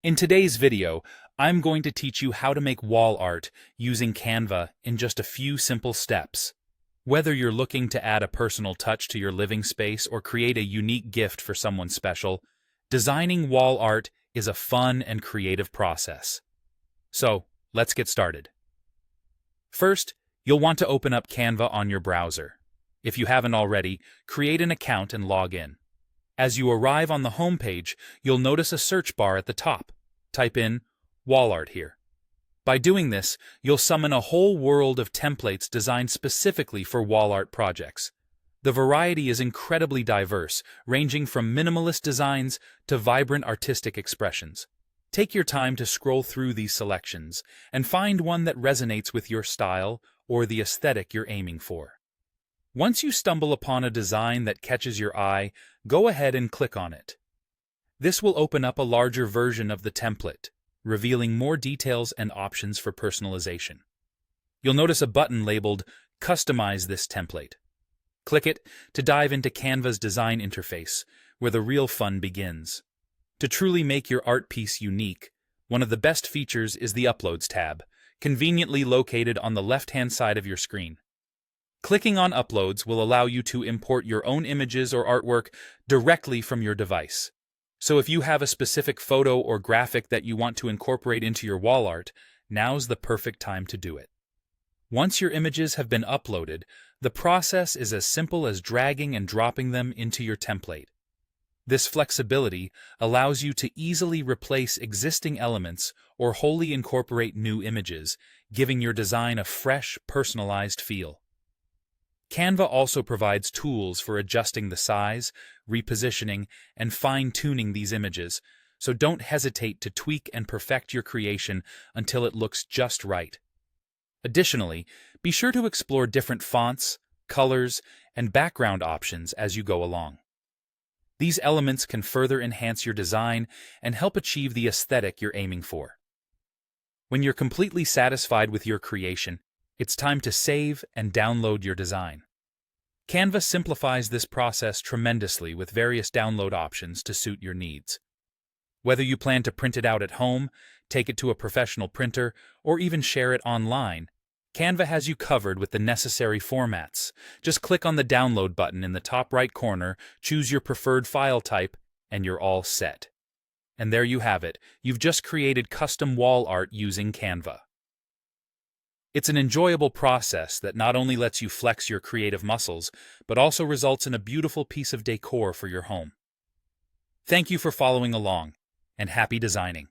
In today's video, I'm going to teach you how to make wall art using Canva in just a few simple steps. Whether you're looking to add a personal touch to your living space or create a unique gift for someone special, designing wall art is a fun and creative process. So, let's get started. First, you'll want to open up Canva on your browser. If you haven't already, create an account and log in. As you arrive on the home page, you'll notice a search bar at the top. Type in wall art here. By doing this, you'll summon a whole world of templates designed specifically for wall art projects. The variety is incredibly diverse, ranging from minimalist designs to vibrant artistic expressions. Take your time to scroll through these selections and find one that resonates with your style or the aesthetic you're aiming for. Once you stumble upon a design that catches your eye, go ahead and click on it. This will open up a larger version of the template, revealing more details and options for personalization. You'll notice a button labeled Customize this template. Click it to dive into Canva's design interface, where the real fun begins. To truly make your art piece unique, one of the best features is the Uploads tab, conveniently located on the left-hand side of your screen. Clicking on Uploads will allow you to import your own images or artwork directly from your device. So if you have a specific photo or graphic that you want to incorporate into your wall art, now's the perfect time to do it. Once your images have been uploaded, the process is as simple as dragging and dropping them into your template. This flexibility allows you to easily replace existing elements or wholly incorporate new images, giving your design a fresh, personalized feel. Canva also provides tools for adjusting the size, repositioning, and fine-tuning these images, so don't hesitate to tweak and perfect your creation until it looks just right. Additionally, be sure to explore different fonts, colors, and background options as you go along. These elements can further enhance your design and help achieve the aesthetic you're aiming for. When you're completely satisfied with your creation, it's time to save and download your design. Canva simplifies this process tremendously with various download options to suit your needs. Whether you plan to print it out at home, take it to a professional printer, or even share it online, Canva has you covered with the necessary formats. Just click on the download button in the top right corner, choose your preferred file type, and you're all set. And there you have it. You've just created custom wall art using Canva. It's an enjoyable process that not only lets you flex your creative muscles, but also results in a beautiful piece of decor for your home. Thank you for following along, and happy designing.